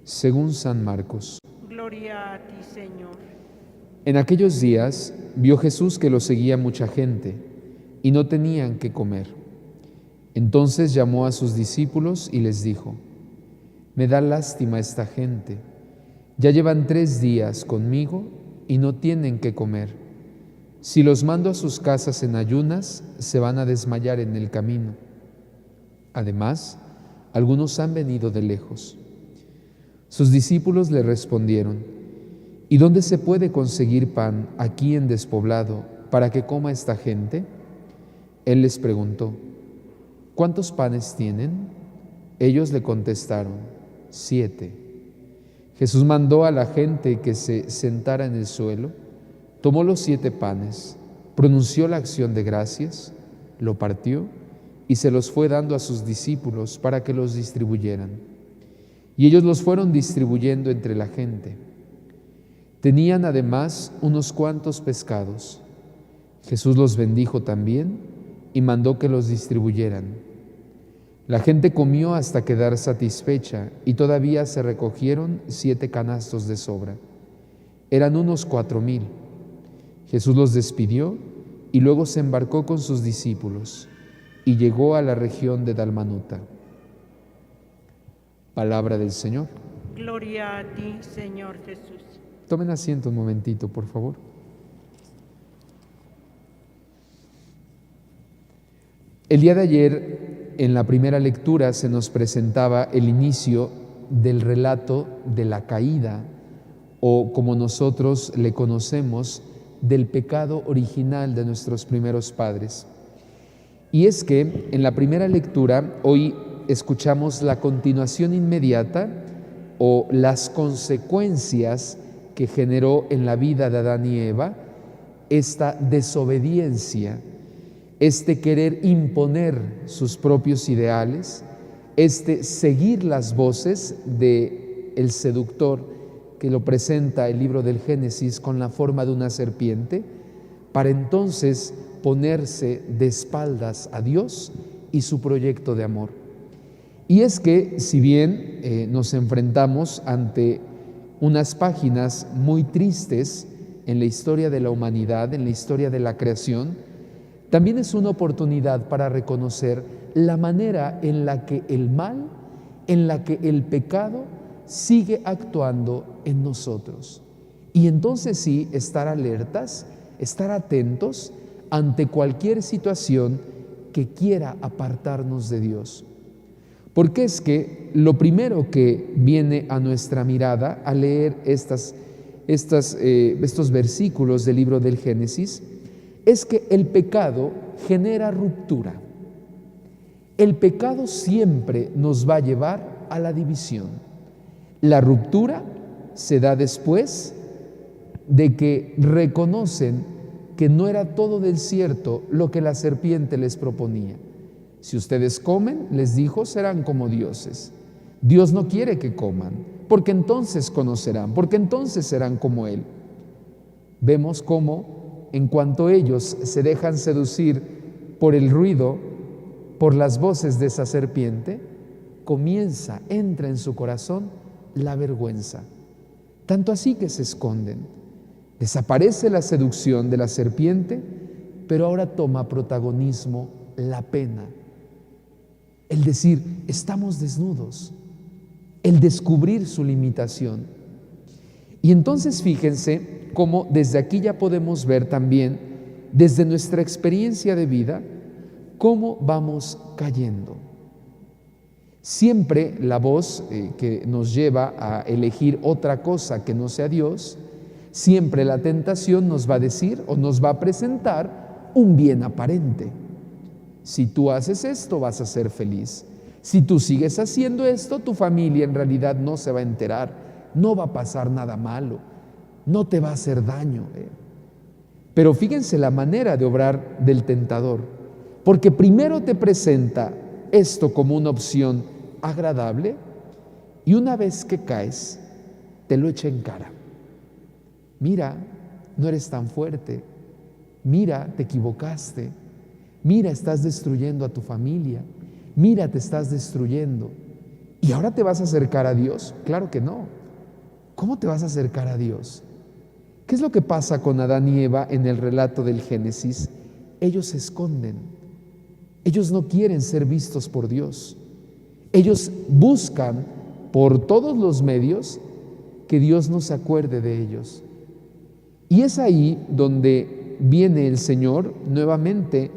según San Marcos. Gloria a ti, Señor. En aquellos días vio Jesús que lo seguía mucha gente y no tenían qué comer. Entonces llamó a sus discípulos y les dijo: Me da lástima esta gente. Ya llevan 3 días conmigo y no tienen qué comer. Si los mando a sus casas en ayunas, se van a desmayar en el camino. Además, algunos han venido de lejos. Sus discípulos le respondieron: ¿Y dónde se puede conseguir pan aquí en despoblado para que coma esta gente? Él les preguntó: ¿Cuántos panes tienen? Ellos le contestaron: 7. Jesús mandó a la gente que se sentara en el suelo, tomó los 7 panes, pronunció la acción de gracias, lo partió y se los fue dando a sus discípulos para que los distribuyeran. Y ellos los fueron distribuyendo entre la gente. Tenían además unos cuantos pescados. Jesús los bendijo también y mandó que los distribuyeran. La gente comió hasta quedar satisfecha y todavía se recogieron 7 canastos de sobra. Eran unos 4,000. Jesús los despidió y luego se embarcó con sus discípulos y llegó a la región de Dalmanuta. Palabra del Señor. Gloria a ti, Señor Jesús. Tomen asiento un momentito, por favor. El día de ayer, en la primera lectura, se nos presentaba el inicio del relato de la caída, o como nosotros le conocemos, del pecado original de nuestros primeros padres. Y es que en la primera lectura hoy escuchamos la continuación inmediata o las consecuencias que generó en la vida de Adán y Eva esta desobediencia, este querer imponer sus propios ideales, este seguir las voces del seductor que lo presenta el libro del Génesis con la forma de una serpiente, para entonces ponerse de espaldas a Dios y su proyecto de amor. Y es que si bien nos enfrentamos ante unas páginas muy tristes en la historia de la humanidad, en la historia de la creación, también es una oportunidad para reconocer la manera en la que el mal, en la que el pecado sigue actuando en nosotros. Y entonces sí, estar alertas, estar atentos ante cualquier situación que quiera apartarnos de Dios. Porque es que lo primero que viene a nuestra mirada al leer estos versículos del libro del Génesis es que el pecado genera ruptura. El pecado siempre nos va a llevar a la división. La ruptura se da después de que reconocen que no era todo del cierto lo que la serpiente les proponía. Si ustedes comen, les dijo, serán como dioses. Dios no quiere que coman, porque entonces conocerán, porque entonces serán como Él. Vemos cómo, en cuanto ellos se dejan seducir por el ruido, por las voces de esa serpiente, entra en su corazón la vergüenza. Tanto así que se esconden. Desaparece la seducción de la serpiente, pero ahora toma protagonismo la pena. El decir, estamos desnudos, el descubrir su limitación. Y entonces fíjense cómo desde aquí ya podemos ver también, desde nuestra experiencia de vida, cómo vamos cayendo. Siempre la voz que nos lleva a elegir otra cosa que no sea Dios, siempre la tentación nos va a decir o nos va a presentar un bien aparente. Si tú haces esto, vas a ser feliz. Si tú sigues haciendo esto, tu familia en realidad no se va a enterar, no va a pasar nada malo, no te va a hacer daño. Pero fíjense la manera de obrar del tentador, porque primero te presenta esto como una opción agradable y una vez que caes, te lo echa en cara. Mira, no eres tan fuerte. Mira, te equivocaste. Mira, estás destruyendo a tu familia. Mira, te estás destruyendo. ¿Y ahora te vas a acercar a Dios? Claro que no. ¿Cómo te vas a acercar a Dios? ¿Qué es lo que pasa con Adán y Eva en el relato del Génesis? Ellos se esconden. Ellos no quieren ser vistos por Dios. Ellos buscan por todos los medios que Dios no se acuerde de ellos. Y es ahí donde viene el Señor, nuevamente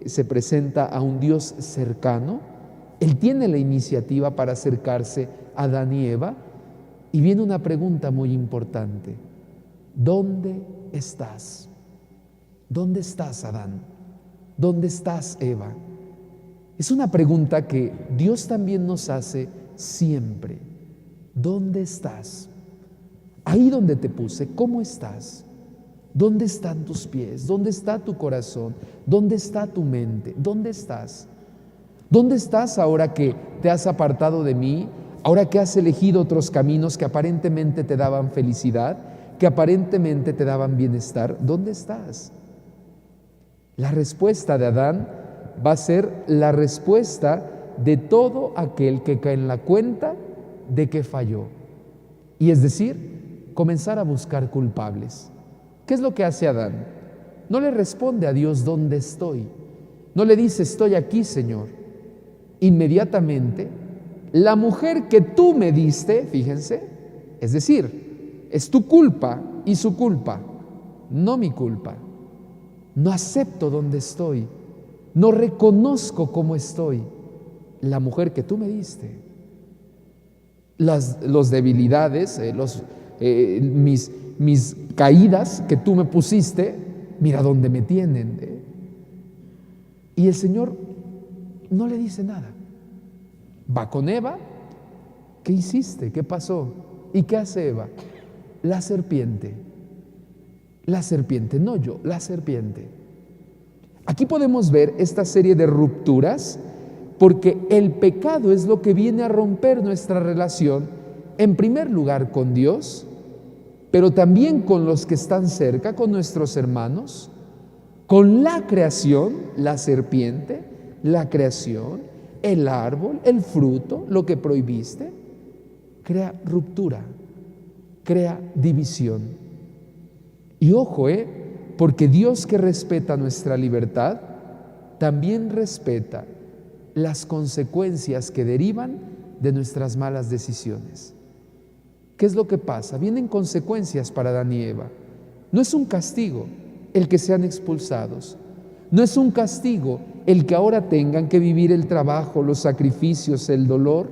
se presenta a un Dios cercano. Él tiene la iniciativa para acercarse a Adán y Eva, y viene una pregunta muy importante. ¿Dónde estás? ¿Dónde estás, Adán? ¿Dónde estás, Eva? Es una pregunta que Dios también nos hace siempre. ¿Dónde estás? Ahí donde te puse, ¿cómo estás? ¿Dónde están tus pies? ¿Dónde está tu corazón? ¿Dónde está tu mente? ¿Dónde estás? ¿Dónde estás ahora que te has apartado de mí? Ahora que has elegido otros caminos que aparentemente te daban felicidad, que aparentemente te daban bienestar, ¿dónde estás? La respuesta de Adán va a ser la respuesta de todo aquel que cae en la cuenta de que falló. Y es decir, comenzar a buscar culpables. ¿Qué es lo que hace Adán? No le responde a Dios dónde estoy. No le dice estoy aquí, Señor. Inmediatamente, la mujer que tú me diste, fíjense, es decir, es tu culpa y su culpa, no mi culpa. No acepto dónde estoy, no reconozco cómo estoy. La mujer que tú me diste, las debilidades, mis caídas que tú me pusiste, mira dónde me tienen. Y el Señor no le dice nada. Va con Eva. ¿Qué hiciste? ¿Qué pasó? ¿Y qué hace Eva? La serpiente, no yo, la serpiente. Aquí podemos ver esta serie de rupturas porque el pecado es lo que viene a romper nuestra relación, en primer lugar con Dios, pero también con los que están cerca, con nuestros hermanos, con la creación, la serpiente, la creación, el árbol, el fruto, lo que prohibiste, crea ruptura, crea división. Y ojo, porque Dios, que respeta nuestra libertad, también respeta las consecuencias que derivan de nuestras malas decisiones. ¿Qué es lo que pasa? Vienen consecuencias para Adán y Eva. No es un castigo el que sean expulsados. No es un castigo el que ahora tengan que vivir el trabajo, los sacrificios, el dolor.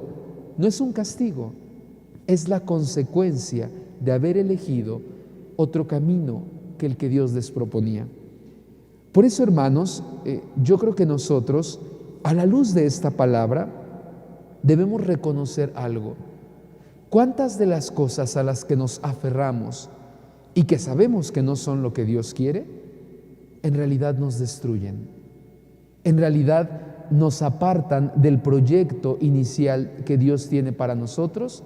No es un castigo. Es la consecuencia de haber elegido otro camino que el que Dios les proponía. Por eso, hermanos, yo creo que nosotros, a la luz de esta palabra, debemos reconocer algo. ¿Cuántas de las cosas a las que nos aferramos y que sabemos que no son lo que Dios quiere, en realidad nos destruyen? En realidad nos apartan del proyecto inicial que Dios tiene para nosotros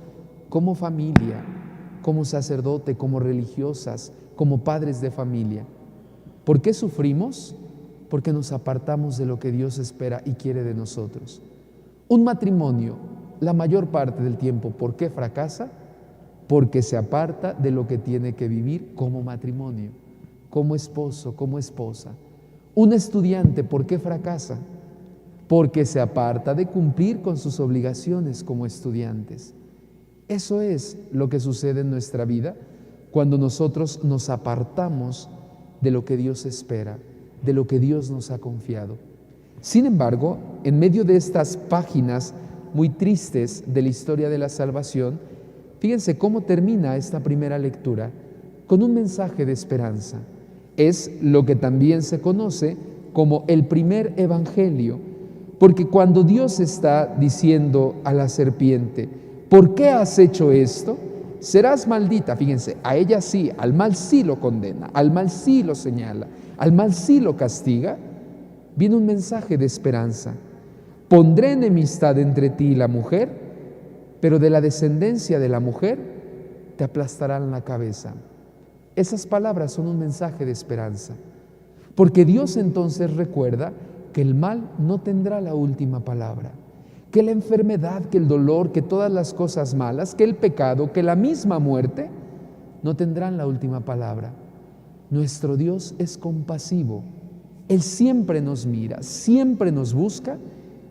como familia, como sacerdote, como religiosas, como padres de familia. ¿Por qué sufrimos? Porque nos apartamos de lo que Dios espera y quiere de nosotros. Un matrimonio, la mayor parte del tiempo, ¿por qué fracasa? Porque se aparta de lo que tiene que vivir como matrimonio, como esposo, como esposa. Un estudiante, ¿por qué fracasa? Porque se aparta de cumplir con sus obligaciones como estudiantes. Eso es lo que sucede en nuestra vida cuando nosotros nos apartamos de lo que Dios espera, de lo que Dios nos ha confiado. Sin embargo, en medio de estas páginas muy tristes de la historia de la salvación, fíjense cómo termina esta primera lectura con un mensaje de esperanza. Es lo que también se conoce como el primer evangelio, porque cuando Dios está diciendo a la serpiente, ¿por qué has hecho esto? Serás maldita. Fíjense, a ella sí, al mal sí lo condena, al mal sí lo señala, al mal sí lo castiga. Viene un mensaje de esperanza. Pondré enemistad entre ti y la mujer, pero de la descendencia de la mujer te aplastarán la cabeza. Esas palabras son un mensaje de esperanza, porque Dios entonces recuerda que el mal no tendrá la última palabra, que la enfermedad, que el dolor, que todas las cosas malas, que el pecado, que la misma muerte, no tendrán la última palabra. Nuestro Dios es compasivo. Él siempre nos mira, siempre nos busca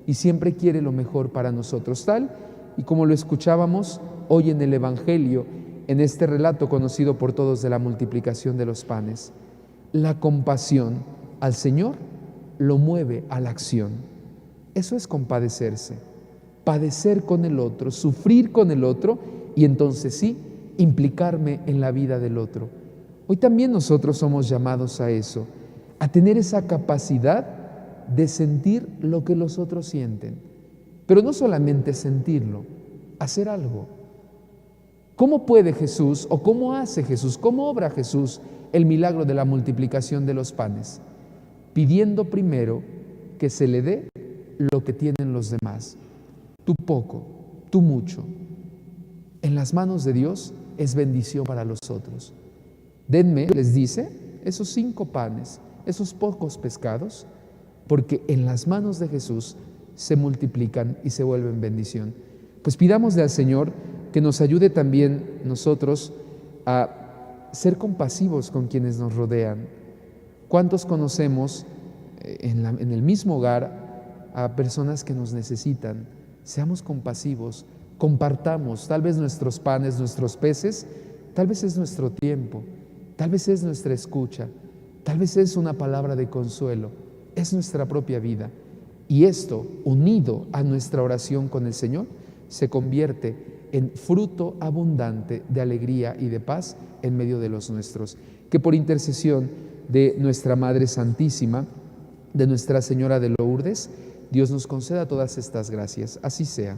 y siempre quiere lo mejor para nosotros. Tal y como lo escuchábamos hoy en el Evangelio, en este relato conocido por todos de la multiplicación de los panes, la compasión al Señor lo mueve a la acción. Eso es compadecerse, padecer con el otro, sufrir con el otro y entonces sí, implicarme en la vida del otro. Hoy también nosotros somos llamados a eso, a tener esa capacidad de sentir lo que los otros sienten, pero no solamente sentirlo, hacer algo. ¿Cómo puede Jesús o cómo hace Jesús, cómo obra Jesús el milagro de la multiplicación de los panes? Pidiendo primero que se le dé lo que tienen los demás. Tú poco, tú mucho. En las manos de Dios es bendición para los otros. Denme, les dice, esos 5 panes, esos pocos pescados, porque en las manos de Jesús se multiplican y se vuelven bendición. Pues pidámosle al Señor que nos ayude también nosotros a ser compasivos con quienes nos rodean. ¿Cuántos conocemos en el mismo hogar a personas que nos necesitan? Seamos compasivos, compartamos tal vez nuestros panes, nuestros peces, tal vez es nuestro tiempo, tal vez es nuestra escucha, tal vez es una palabra de consuelo, es nuestra propia vida. Y esto, unido a nuestra oración con el Señor, se convierte en fruto abundante de alegría y de paz en medio de los nuestros. Que por intercesión de nuestra Madre Santísima, de Nuestra Señora de Lourdes, Dios nos conceda todas estas gracias. Así sea.